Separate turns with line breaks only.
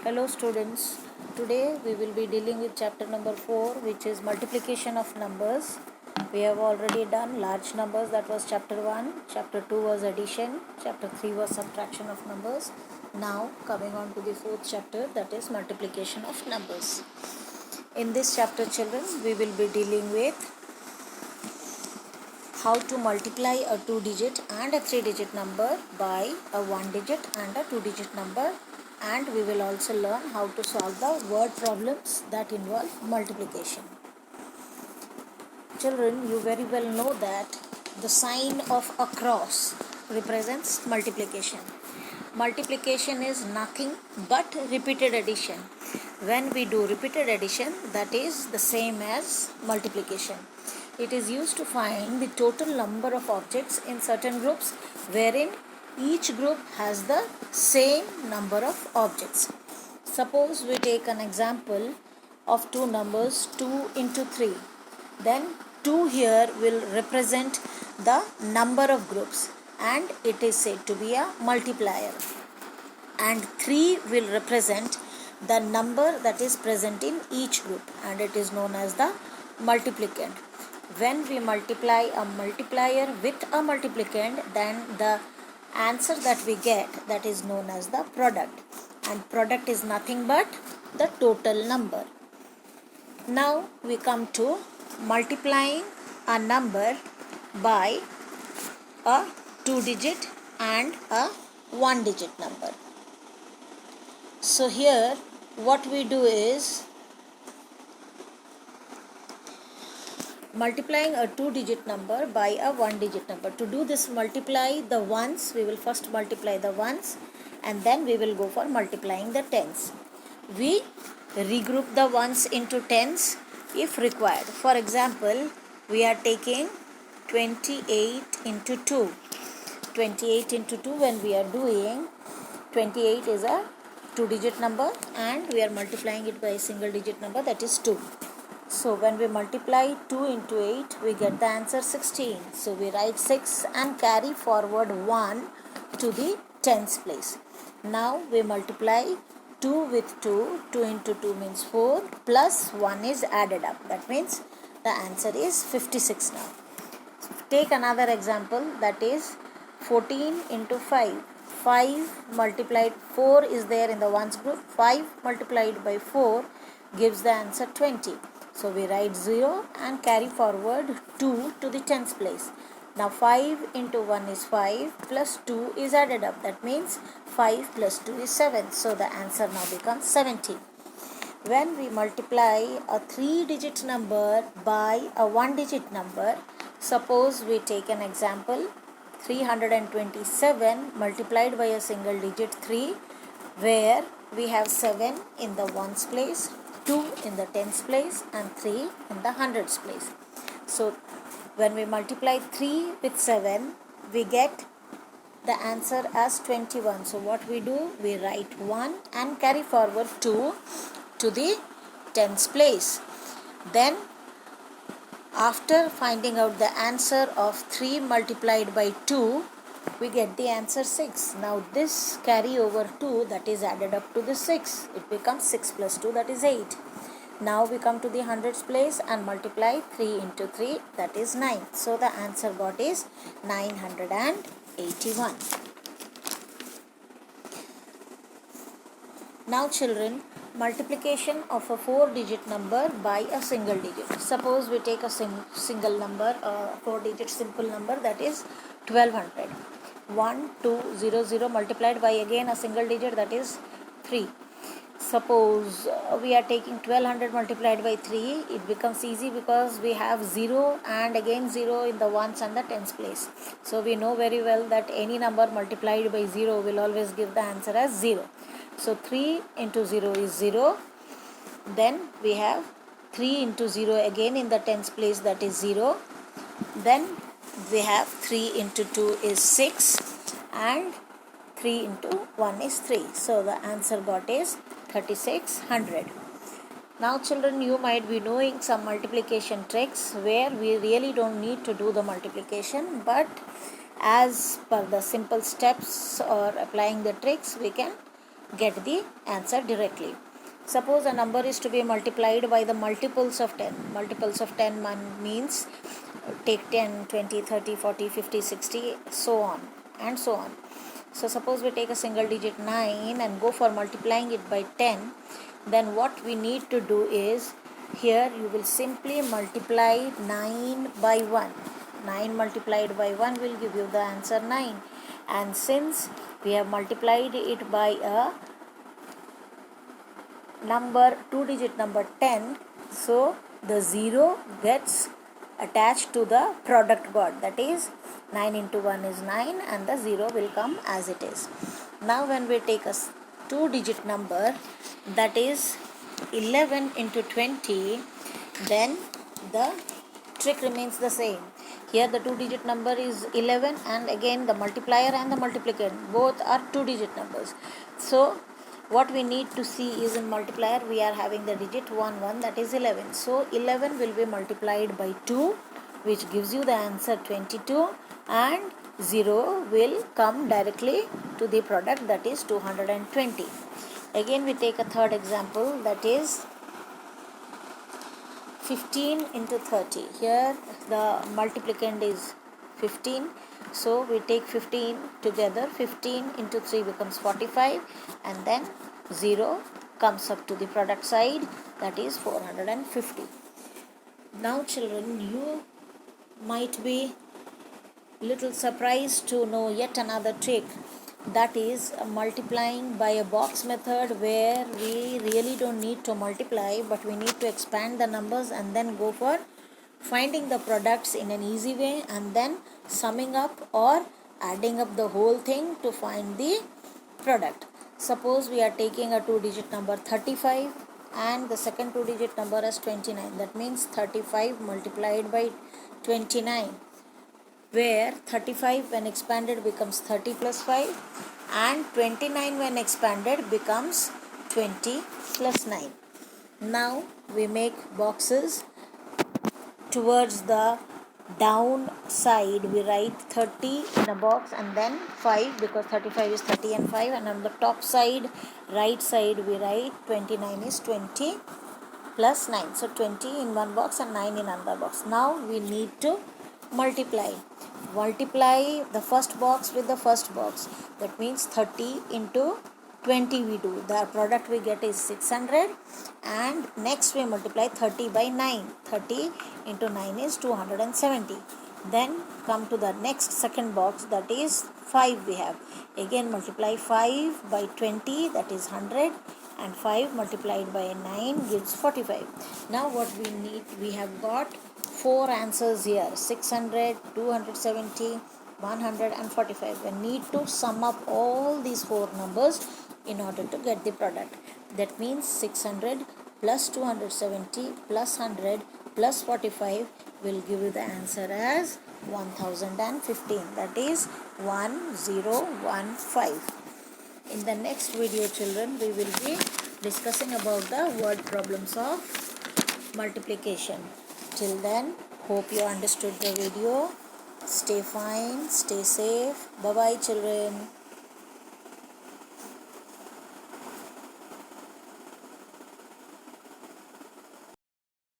Hello students, today we will be dealing with chapter number 4, which is multiplication of numbers. We have already done large numbers, that was chapter 1, chapter 2 was addition, chapter 3 was subtraction of numbers. Now coming on to the fourth chapter, that is multiplication of numbers. In this chapter children, we will be dealing with how to multiply a 2-digit and a 3-digit number by a 1-digit and a 2-digit number, and we will also learn how to solve the word problems that involve multiplication. Children, you very well know that the sign of a cross represents multiplication. Multiplication is nothing but repeated addition. When we do repeated addition, that is the same as multiplication. It is used to find the total number of objects in certain groups wherein each group has the same number of objects. Suppose we take an example of two numbers 2 into 3. Then 2 here will represent the number of groups and it is said to be a multiplier. And 3 will represent the number that is present in each group and it is known as the multiplicand. When we multiply a multiplier with a multiplicand, then the answer that we get, that is known as the product, and product is nothing but the total number. Now we come to multiplying a number by a 2-digit and a 1-digit number. So here what we do is multiplying a 2-digit number by a 1-digit number. To do this, multiply the ones. We will first multiply the ones and then we will go for multiplying the tens. We regroup the ones into tens if required. For example, we are taking 28 into 2. 28 into 2, when we are doing, 28 is a 2-digit number and we are multiplying it by a single-digit number, that is 2. So when we multiply 2 into 8, we get the answer 16. So we write 6 and carry forward 1 to the tens place. Now we multiply 2 with 2. 2 into 2 means 4 plus 1 is added up. That means the answer is 56 now. Take another example, that is 14 into 5. 5 multiplied 4 is there in the ones group. 5 multiplied by 4 gives the answer 20. So we write 0 and carry forward 2 to the tens place. Now 5 into 1 is 5 plus 2 is added up. That means 5 plus 2 is 7. So the answer now becomes 70. When we multiply a 3-digit number by a 1-digit number, suppose we take an example 327 multiplied by a single digit 3, where we have 7 in the ones place, 2 in the tens place and 3 in the hundreds place. So when we multiply 3 with 7, we get the answer as 21. So what we do, we write 1 and carry forward 2 to the tens place. Then after finding out the answer of 3 multiplied by 2, we get the answer 6. Now this carry over 2, that is added up to the 6. It becomes 6 plus 2, that is 8. Now we come to the hundreds place and multiply 3 into 3, that is 9. So the answer got is 981. Now children, multiplication of a 4-digit number by a single digit. Suppose we take a single number, a 4-digit simple number, that is 1200. 1200 multiplied by again a single digit, that is 3. Suppose we are taking 1200 multiplied by 3, it becomes easy because we have 0 and again 0 in the ones and the tens place. So we know very well that any number multiplied by 0 will always give the answer as 0. So 3 into 0 is 0. Then we have 3 into 0 again in the tens place, that is 0. Then we have 3 into 2 is 6 and 3 into 1 is 3. So the answer got is 3600. Now children, you might be knowing some multiplication tricks where we really don't need to do the multiplication, but as per the simple steps or applying the tricks, we can get the answer directly. Suppose a number is to be multiplied by the multiples of 10. Multiples of 10 means take 10, 20, 30, 40, 50, 60, so on and so on. So suppose we take a single digit 9 and go for multiplying it by 10, then what we need to do is, here you will simply multiply 9 by 1. 9 multiplied by 1 will give you the answer 9. And since we have multiplied it by a number, 2-digit number 10, so the 0 gets attached to the product got, that is 9 into 1 is 9 and the 0 will come as it is. Now when we take a 2-digit number, that is 11 into 20, then the trick remains the same. Here the 2-digit number is 11 and again the multiplier and the multiplicand both are 2-digit numbers. So what we need to see is, in multiplier we are having the digit 1 1, that is 11. So 11 will be multiplied by 2, which gives you the answer 22, and 0 will come directly to the product, that is 220. Again we take a third example, that is 15 into 30. Here the multiplicand is 15, so we take 15 together. 15 into 3 becomes 45, and then 0 comes up to the product side, that is 450. Now children, you might be little surprised to know yet another trick, that is multiplying by a box method, where we really don't need to multiply, but we need to expand the numbers and then go for finding the products in an easy way, and then summing up or adding up the whole thing to find the product. Suppose we are taking a 2-digit number 35 and the second 2-digit number as 29. That means 35 multiplied by 29, where 35 when expanded becomes 30 plus 5, and 29 when expanded becomes 20 plus 9. Now we make boxes. Towards the down side we write 30 in a box and then 5, because 35 is 30 and 5, and on the top side, right side, we write 29 is 20 plus 9. So 20 in one box and 9 in another box. Now we need to multiply the first box with the first box. That means 30 into 20 we do. The product we get is 600, and next we multiply 30 by 9. 30 into 9 is 270. Then come to the next second box, that is 5 we have. Again multiply 5 by 20, that is 100, and 5 multiplied by 9 gives 45. Now what we need, we have got 4 answers here: 600, 270, 100 and 45. We need to sum up all these 4 numbers in order to get the product. That means 600 plus 270 plus 100 plus 45 will give you the answer as 1015. That is 1015. In the next video, children, we will be discussing about the word problems of multiplication. Till then, hope you understood the video. Stay fine, stay safe. Bye bye children.